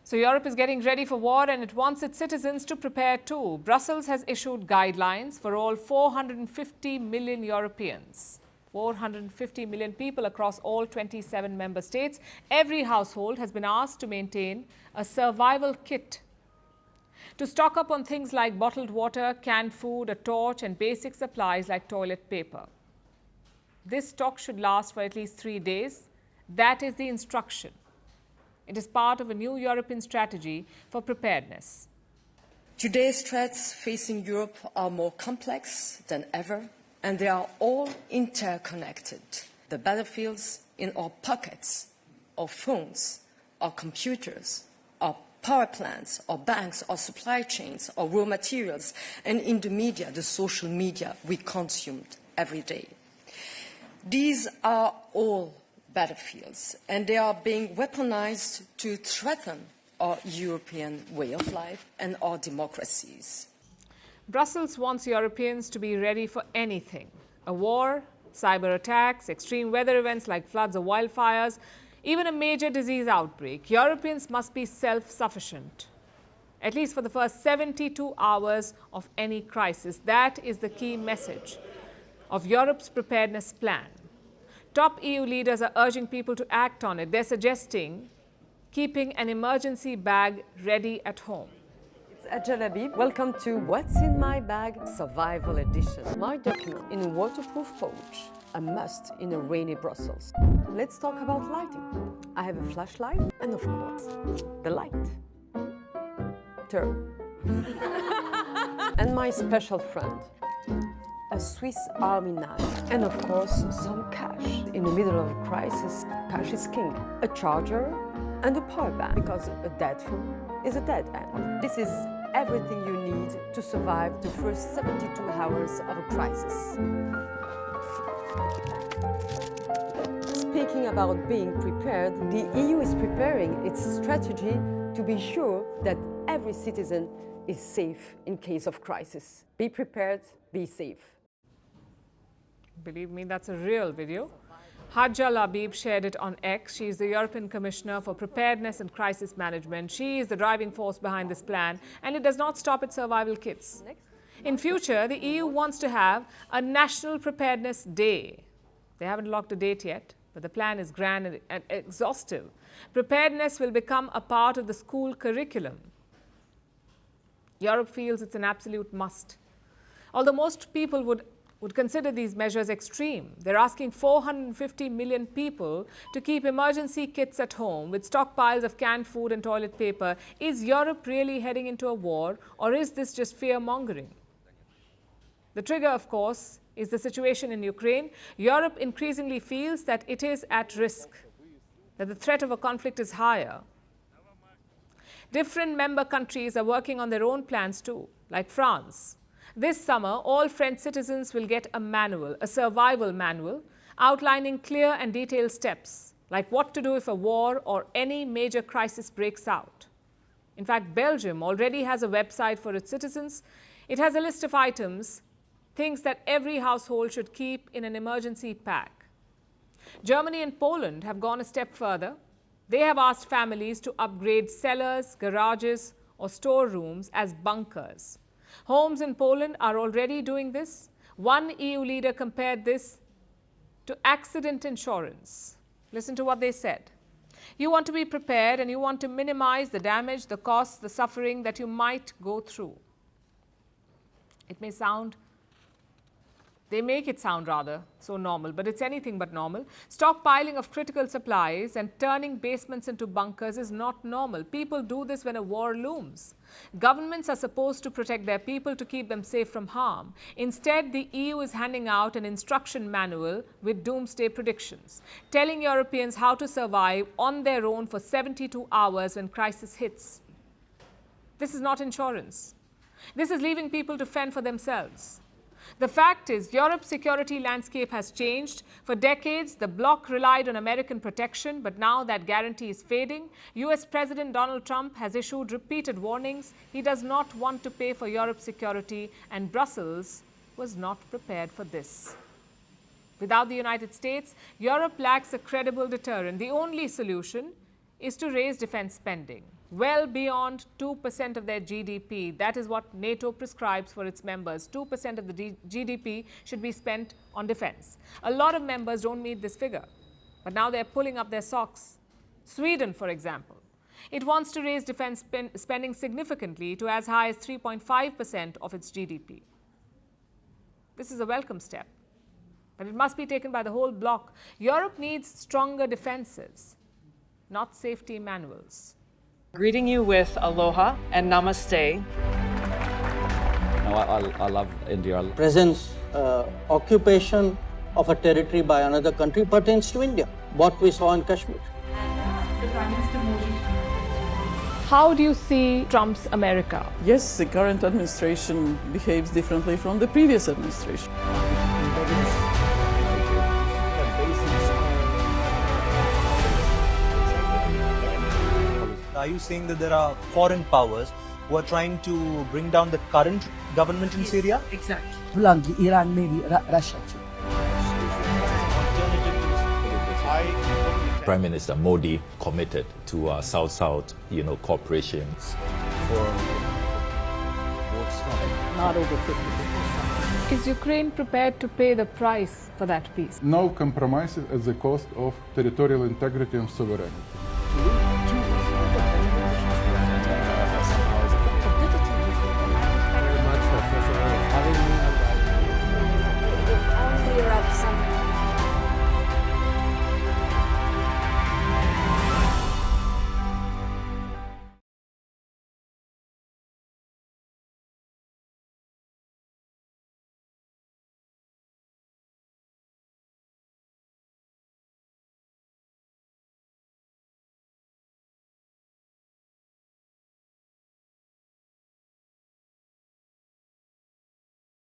So Europe is getting ready for war and it wants its citizens to prepare too. Brussels has issued guidelines for all 450 million Europeans. 450 million people across all 27 member states. Every household has been asked to maintain a survival kit to stock up on things like bottled water, canned food, a torch and basic supplies like toilet paper. This stock should last for at least 3 days. That is the instruction. It is part of a new European strategy for preparedness. Today's threats facing Europe are more complex than ever, and they are all interconnected. The battlefields in our pockets, our phones, our computers, our power plants, our banks, our supply chains, our raw materials, and in the media, the social media we consumed every day. These are all battlefields, and they are being weaponized to threaten our European way of life and our democracies. Brussels wants Europeans to be ready for anything. A war, cyber attacks, extreme weather events like floods or wildfires, even a major disease outbreak. Europeans must be self-sufficient, at least for the first 72 hours of any crisis. That is the key message of Europe's preparedness plan. Top EU leaders are urging people to act on it. They're suggesting keeping an emergency bag ready at home. It's Ajalabi. Welcome to What's in My Bag Survival Edition. My document in a waterproof pouch, a must in a rainy Brussels. Let's talk about lighting. I have a flashlight and, of course, the light. Turn. And my special friend, a Swiss army knife, and of course some cash. In the middle of a crisis, cash is king. A charger and a power bank, because a dead phone is a dead end. This is everything you need to survive the first 72 hours of a crisis. Speaking about being prepared, the EU is preparing its strategy to be sure that every citizen is safe in case of crisis. Be prepared, be safe. Believe me, that's a real video. Hadja Labib shared it on X. She is the European Commissioner for Preparedness and Crisis Management. She is the driving force behind this plan, and it does not stop at survival kits. In future, the EU wants to have a National Preparedness Day. They haven't locked a date yet, but the plan is grand and exhaustive. Preparedness will become a part of the school curriculum. Europe feels it's an absolute must. Although most people would consider these measures extreme. They're asking 450 million people to keep emergency kits at home with stockpiles of canned food and toilet paper. Is Europe really heading into a war, or is this just fear-mongering? The trigger, of course, is the situation in Ukraine. Europe increasingly feels that it is at risk, that the threat of a conflict is higher. Different member countries are working on their own plans too, like France. This summer, all French citizens will get a manual, a survival manual, outlining clear and detailed steps, like what to do if a war or any major crisis breaks out. In fact, Belgium already has a website for its citizens. It has a list of items, things that every household should keep in an emergency pack. Germany and Poland have gone a step further. They have asked families to upgrade cellars, garages, or storerooms as bunkers. Homes in Poland are already doing this. One EU leader compared this to accident insurance. Listen to what they said. You want to be prepared and you want to minimize the damage, the costs, the suffering that you might go through. It may sound They make it sound rather so normal, but it's anything but normal. Stockpiling of critical supplies and turning basements into bunkers is not normal. People do this when a war looms. Governments are supposed to protect their people to keep them safe from harm. Instead, the EU is handing out an instruction manual with doomsday predictions, telling Europeans how to survive on their own for 72 hours when crisis hits. This is not insurance. This is leaving people to fend for themselves. The fact is, Europe's security landscape has changed. For decades, the bloc relied on American protection, but now that guarantee is fading. US President Donald Trump has issued repeated warnings. He does not want to pay for Europe's security, and Brussels was not prepared for this. Without the United States, Europe lacks a credible deterrent. The only solution is to raise defense spending. well beyond 2% of their GDP. That is what NATO prescribes for its members. 2% of the GDP should be spent on defense. A lot of members don't meet this figure, but now they're pulling up their socks. Sweden, for example, it wants to raise defense spending significantly to as high as 3.5% of its GDP. This is a welcome step, but it must be taken by the whole bloc. Europe needs stronger defenses, not safety manuals. Greeting you with aloha and namaste. I love India. Presence, occupation of a territory by another country pertains to India, what we saw in Kashmir. How do you see Trump's America? Yes, the current administration behaves differently from the previous administration. Are you saying that there are foreign powers who are trying to bring down the current government in Syria? Exactly. Bluntly, Iran, maybe Russia too. Prime Minister Modi committed to South-South, cooperation. Not over 50%. Is Ukraine prepared to pay the price for that peace? No compromises at the cost of territorial integrity and sovereignty.